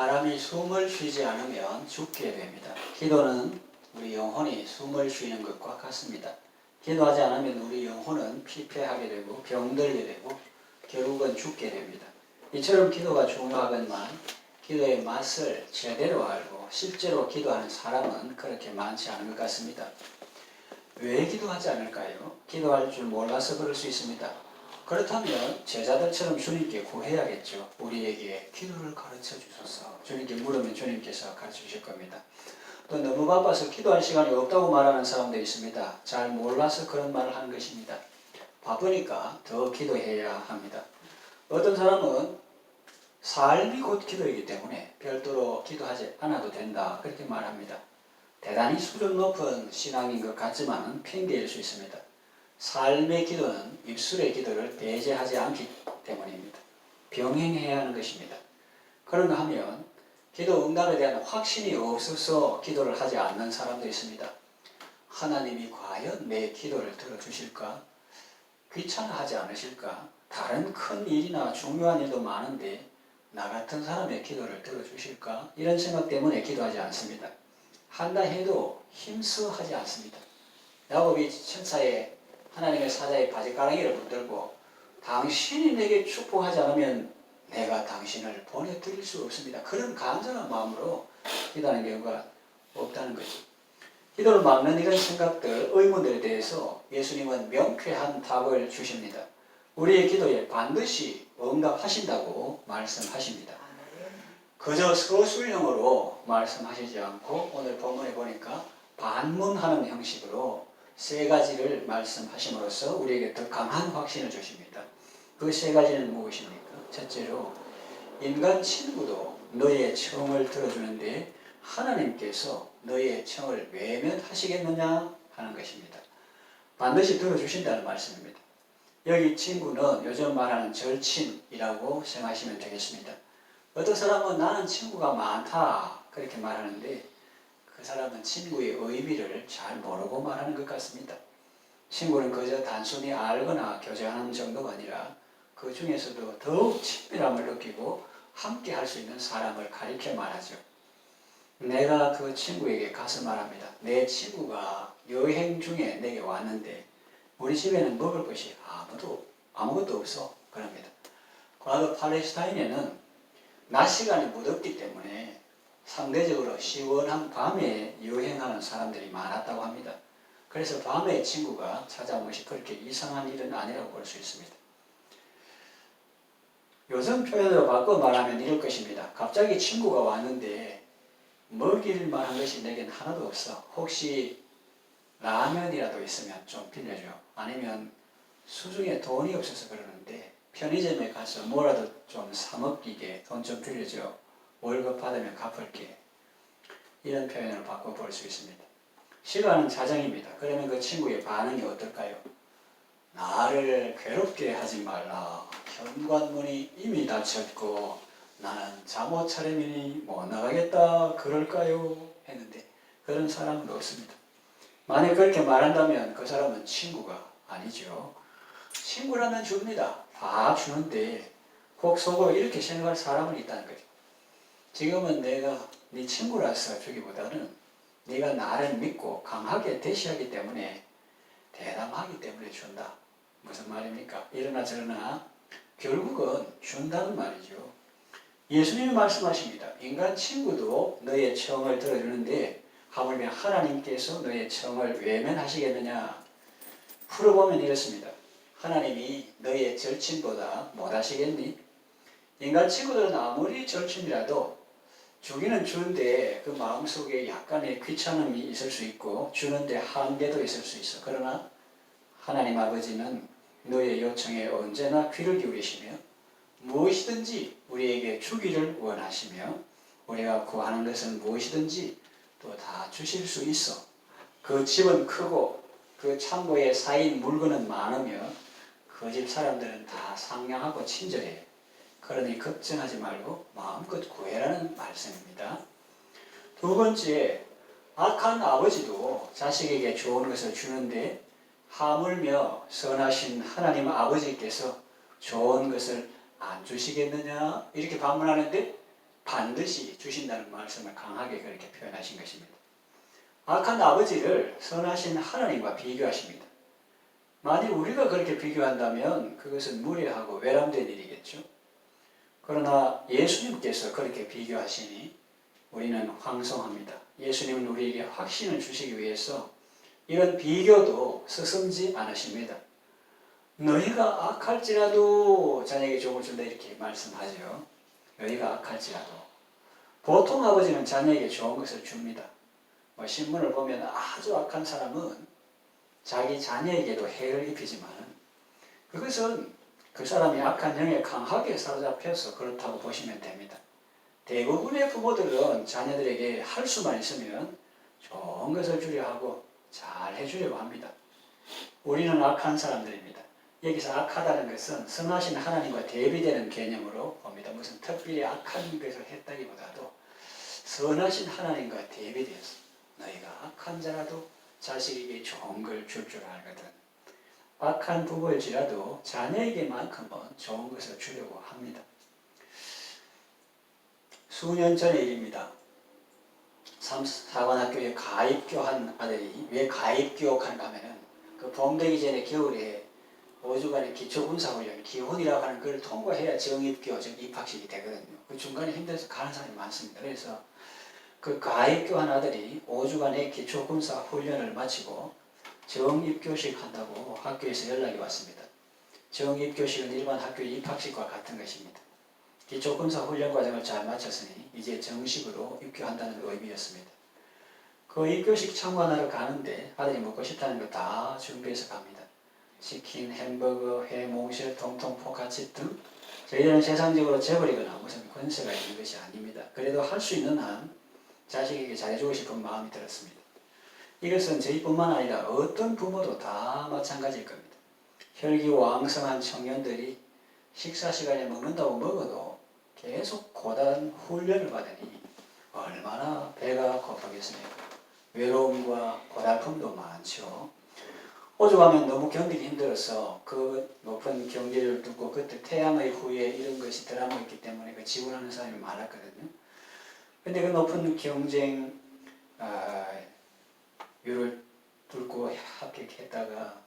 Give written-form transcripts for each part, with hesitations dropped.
사람이 숨을 쉬지 않으면 죽게 됩니다. 기도는 우리 영혼이 숨을 쉬는 것과 같습니다. 기도하지 않으면 우리 영혼은 피폐하게 되고 병들게 되고 결국은 죽게 됩니다. 이처럼 기도가 중요하건만 기도의 맛을 제대로 알고 실제로 기도하는 사람은 그렇게 많지 않은 것 같습니다. 왜 기도하지 않을까요? 기도할 줄 몰라서 그럴 수 있습니다. 그렇다면 제자들처럼 주님께 구해야겠죠. 우리에게 기도를 가르쳐 주소서. 주님께 물으면 주님께서 가르쳐 주실 겁니다. 또 너무 바빠서 기도할 시간이 없다고 말하는 사람도 있습니다. 잘 몰라서 그런 말을 하는 것입니다. 바쁘니까 더 기도해야 합니다. 어떤 사람은 삶이 곧 기도이기 때문에 별도로 기도하지 않아도 된다 그렇게 말합니다. 대단히 수준 높은 신앙인 것 같지만 핑계일 수 있습니다. 삶의 기도는 입술의 기도를 배제하지 않기 때문입니다. 병행해야 하는 것입니다. 그런가 하면 기도 응답에 대한 확신이 없어서 기도를 하지 않는 사람도 있습니다. 하나님이 과연 내 기도를 들어주실까? 귀찮아하지 않으실까? 다른 큰 일이나 중요한 일도 많은데 나 같은 사람의 기도를 들어주실까? 이런 생각 때문에 기도하지 않습니다. 한다 해도 힘쓰하지 않습니다. 야곱이 천사의 하나님의 사자의 바지가랑이를 붙들고 당신이 내게 축복하지 않으면 내가 당신을 보내드릴 수 없습니다. 그런 간절한 마음으로 기도하는 경우가 없다는 거죠. 기도를 막는 이런 생각들, 의문들에 대해서 예수님은 명쾌한 답을 주십니다. 우리의 기도에 반드시 응답하신다고 말씀하십니다. 그저 서술형으로 말씀하시지 않고 오늘 본문에 보니까 반문하는 형식으로 세 가지를 말씀하심으로써 우리에게 더 강한 확신을 주십니다. 그 세 가지는 무엇입니까? 첫째로 인간 친구도 너의 청을 들어주는데 하나님께서 너의 청을 외면하시겠느냐 하는 것입니다. 반드시 들어주신다는 말씀입니다. 여기 친구는 요즘 말하는 절친이라고 생각하시면 되겠습니다. 어떤 사람은 나는 친구가 많다 그렇게 말하는데 그 사람은 친구의 의미를 잘 모르고 말하는 것 같습니다. 친구는 그저 단순히 알거나 교제하는 정도가 아니라 그 중에서도 더욱 친밀함을 느끼고 함께 할 수 있는 사람을 가리켜 말하죠. 내가 그 친구에게 가서 말합니다. 내 친구가 여행 중에 내게 왔는데 우리 집에는 먹을 것이 아무것도 없어. 그럽니다. 과거 팔레스타인에는 낮 시간이 무덥기 때문에 상대적으로 시원한 밤에 여행하는 사람들이 많았다고 합니다. 그래서 밤에 친구가 찾아온 것이 그렇게 이상한 일은 아니라고 볼 수 있습니다. 요즘 표현으로 바꿔 말하면 이럴 것입니다. 갑자기 친구가 왔는데 먹일 만한 것이 내겐 하나도 없어. 혹시 라면이라도 있으면 좀 빌려줘. 아니면 수중에 돈이 없어서 그러는데 편의점에 가서 뭐라도 좀 사 먹기게 돈 좀 빌려줘. 월급 받으면 갚을게. 이런 표현으로 바꿔볼 수 있습니다. 시간은 자정입니다. 그러면 그 친구의 반응이 어떨까요? 나를 괴롭게 하지 말라. 현관문이 이미 닫혔고 나는 잠옷 차림이니 못 나가겠다. 그럴까요? 했는데 그런 사람은 없습니다. 만약 그렇게 말한다면 그 사람은 친구가 아니죠. 친구라면 줍니다. 다 주는데 혹 속으로 이렇게 생각할 사람은 있다는 거죠. 지금은 내가 네 친구라서 주기보다는 네가 나를 믿고 강하게 대시하기 때문에 대담하기 때문에 준다. 무슨 말입니까? 이러나 저러나 결국은 준다는 말이죠. 예수님이 말씀하십니다. 인간 친구도 너의 청을 들어주는데 하물며 하나님께서 너의 청을 외면하시겠느냐? 풀어보면 이렇습니다. 하나님이 너의 절친보다 못하시겠니? 인간 친구들은 아무리 절친이라도 주기는 주는데 그 마음속에 약간의 귀찮음이 있을 수 있고 주는데 한계도 있을 수 있어. 그러나 하나님 아버지는 너의 요청에 언제나 귀를 기울이시며 무엇이든지 우리에게 주기를 원하시며 우리가 구하는 것은 무엇이든지 또 다 주실 수 있어. 그 집은 크고 그 창고에 쌓인 물건은 많으며 그 집 사람들은 다 상냥하고 친절해. 그러니 걱정하지 말고 마음껏 구해라는 말씀입니다. 두 번째, 악한 아버지도 자식에게 좋은 것을 주는데 하물며 선하신 하나님 아버지께서 좋은 것을 안 주시겠느냐? 이렇게 반문하는데 반드시 주신다는 말씀을 강하게 그렇게 표현하신 것입니다. 악한 아버지를 선하신 하나님과 비교하십니다. 만일 우리가 그렇게 비교한다면 그것은 무례하고 외람된 일이겠죠. 그러나 예수님께서 그렇게 비교하시니 우리는 황송합니다. 예수님은 우리에게 확신을 주시기 위해서 이런 비교도 서슴지 않으십니다. 너희가 악할지라도 자녀에게 좋은 걸 준다 이렇게 말씀하죠. 너희가 악할지라도. 보통 아버지는 자녀에게 좋은 것을 줍니다. 신문을 보면 아주 악한 사람은 자기 자녀에게도 해를 입히지만 그것은 그 사람이 악한 영에 강하게 사로잡혀서 그렇다고 보시면 됩니다. 대부분의 부모들은 자녀들에게 할 수만 있으면 좋은 것을 주려 하고 잘 해주려고 합니다. 우리는 악한 사람들입니다. 여기서 악하다는 것은 선하신 하나님과 대비되는 개념으로 봅니다. 무슨 특별히 악한 것을 했다기보다도 선하신 하나님과 대비되어서 너희가 악한 자라도 자식에게 좋은 걸 줄 줄 알거든. 악한 부모일지라도 자녀에게만큼은 좋은 것을 주려고 합니다. 수년 전의 일입니다. 사관학교에 가입교한 아들이 왜 가입교육하는가 하면은 그 봄 되기 전에 겨울에 5주간의 기초군사훈련, 기훈이라고 하는 걸 통과해야 정입교, 즉 입학식이 되거든요. 그 중간에 힘들어서 가는 사람이 많습니다. 그래서 그 가입교한 아들이 5주간의 기초군사훈련을 마치고 정입교식 한다고 학교에서 연락이 왔습니다. 정입교식은 일반 학교 입학식과 같은 것입니다. 기초군사훈련 과정을 잘 마쳤으니 이제 정식으로 입교한다는 의미였습니다. 그 입교식 참관하러 가는데 아들이 먹고 싶다는 거 다 준비해서 갑니다. 치킨, 햄버거, 회, 몽쉘, 통통, 포카치 등 저희들은 세상적으로 재벌이거나 무슨 권세가 있는 것이 아닙니다. 그래도 할 수 있는 한 자식에게 잘해주고 싶은 마음이 들었습니다. 이것은 저희뿐만 아니라 어떤 부모도 다 마찬가지일 겁니다. 혈기왕성한 청년들이 식사 시간에 먹는다고 먹어도 계속 고단 훈련을 받으니 얼마나 배가 고프겠습니까? 외로움과 고달픔도 많죠. 오죽하면 너무 견디기 힘들어서 그 높은 경계를 두고 그때 태양의 후예 이런 것이 드라마였기 때문에 그 지원하는 사람이 많았거든요. 근데 그 높은 경쟁 율을 뚫고 합격했다가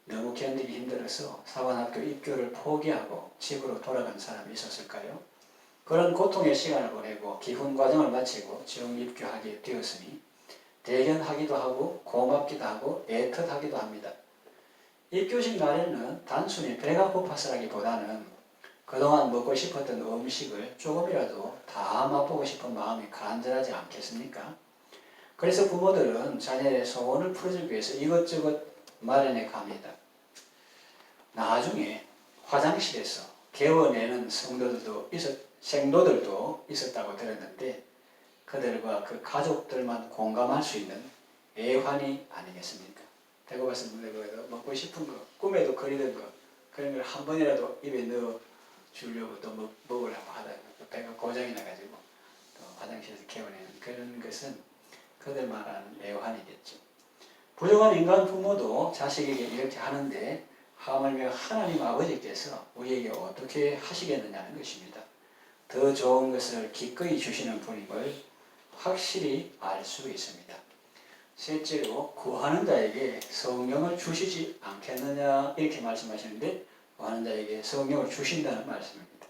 너무 견디기 힘들어서 사관학교 입교를 포기하고 집으로 돌아간 사람이 있었을까요? 그런 고통의 시간을 보내고 기훈 과정을 마치고 정입교하게 되었으니 대견하기도 하고 고맙기도 하고 애틋하기도 합니다. 입교식 날에는 단순히 배가 고파서라기보다는 그동안 먹고 싶었던 음식을 조금이라도 다 맛보고 싶은 마음이 간절하지 않겠습니까? 그래서 부모들은 자녀의 소원을 풀어주기 위해서 이것저것 마련해 갑니다. 나중에 화장실에서 개워내는 생도들도 있었다고 들었는데 그들과 그 가족들만 공감할 수 있는 애환이 아니겠습니까? 배고파서 먹고 싶은 거, 꿈에도 그리던 거 그런 걸 한 번이라도 입에 넣어 주려고 또 먹으려고 하다가 배가 고장이 나가지고 또 화장실에서 개워내는 그런 것은 그들 말하는 애환이겠죠. 부정한 인간 부모도 자식에게 이렇게 하는데 하물며 하나님 아버지께서 우리에게 어떻게 하시겠느냐는 것입니다. 더 좋은 것을 기꺼이 주시는 분임을 확실히 알 수 있습니다. 셋째로 구하는 자에게 성령을 주시지 않겠느냐 이렇게 말씀하시는데 구하는 자에게 성령을 주신다는 말씀입니다.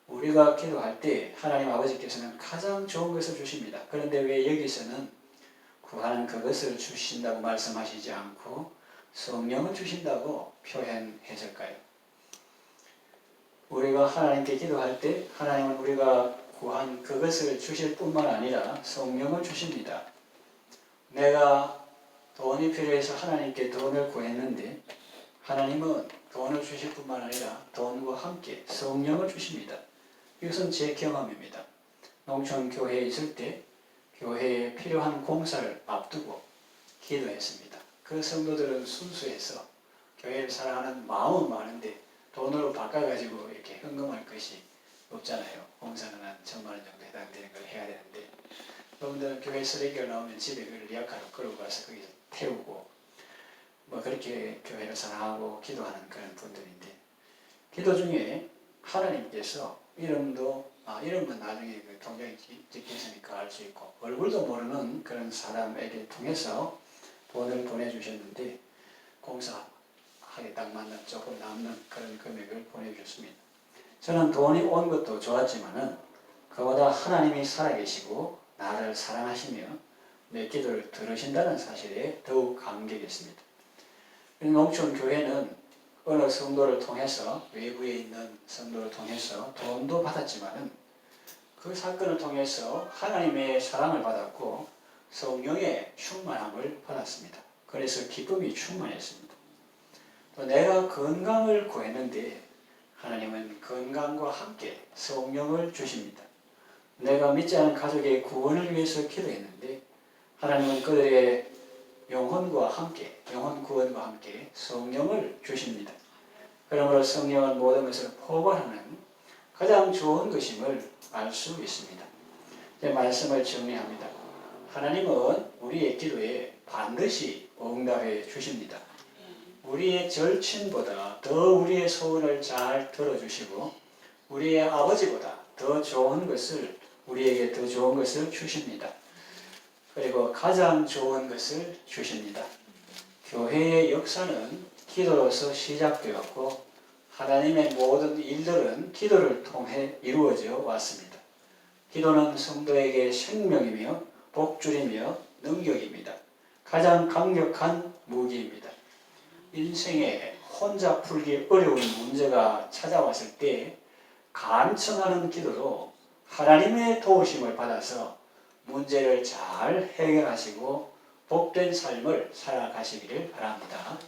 우리가 기도할 때 하나님 아버지께서는 가장 좋은 것을 주십니다. 그런데 왜 여기서는 구하는 그것을 주신다고 말씀하시지 않고 성령을 주신다고 표현했을까요? 우리가 하나님께 기도할 때 하나님은 우리가 구한 그것을 주실 뿐만 아니라 성령을 주십니다. 내가 돈이 필요해서 하나님께 돈을 구했는데 하나님은 돈을 주실 뿐만 아니라 돈과 함께 성령을 주십니다. 이것은 제 경험입니다. 농촌 교회에 있을 때 교회에 필요한 공사를 앞두고 기도했습니다. 그 성도들은 순수해서 교회를 사랑하는 마음은 많은데 돈으로 바꿔가지고 이렇게 헌금할 것이 없잖아요. 공사는 한 1,000만 원 정도 해당되는 걸 해야 되는데 여러분들은 교회 쓰레기가 나오면 집에 그걸 리아카로 끌고 가서 거기서 태우고 그렇게 교회를 사랑하고 기도하는 그런 분들인데 기도 중에 하나님께서 이름도 이런 건 나중에 그 통장에 찍혔으니까 알 수 있고, 얼굴도 모르는 그런 사람에게 통해서 돈을 보내주셨는데 공사하게 딱 맞는 조금 남는 그런 금액을 보내주셨습니다. 저는 돈이 온 것도 좋았지만은 그보다 하나님이 살아계시고 나를 사랑하시며 내 기도를 들으신다는 사실에 더욱 감격했습니다. 농촌 교회는 어느 성도를 통해서, 외부에 있는 성도를 통해서 돈도 받았지만은 그 사건을 통해서 하나님의 사랑을 받았고 성령의 충만함을 받았습니다. 그래서 기쁨이 충만했습니다. 또 내가 건강을 구했는데 하나님은 건강과 함께 성령을 주십니다. 내가 믿지 않은 가족의 구원을 위해서 기도했는데 하나님은 그들의 영혼과 함께, 영혼 구원과 함께 성령을 주십니다. 그러므로 성령은 모든 것을 포괄하는 가장 좋은 것임을 알 수 있습니다. 제 말씀을 정리합니다. 하나님은 우리의 기도에 반드시 응답해 주십니다. 우리의 절친보다 더 우리의 소원을 잘 들어주시고 우리의 아버지보다 더 좋은 것을, 우리에게 더 좋은 것을 주십니다. 그리고 가장 좋은 것을 주십니다. 교회의 역사는 기도로서 시작되었고 하나님의 모든 일들은 기도를 통해 이루어져 왔습니다. 기도는 성도에게 생명이며 복줄이며 능력입니다. 가장 강력한 무기입니다. 인생에 혼자 풀기 어려운 문제가 찾아왔을 때 간청하는 기도로 하나님의 도우심을 받아서 문제를 잘 해결하시고 복된 삶을 살아가시기를 바랍니다.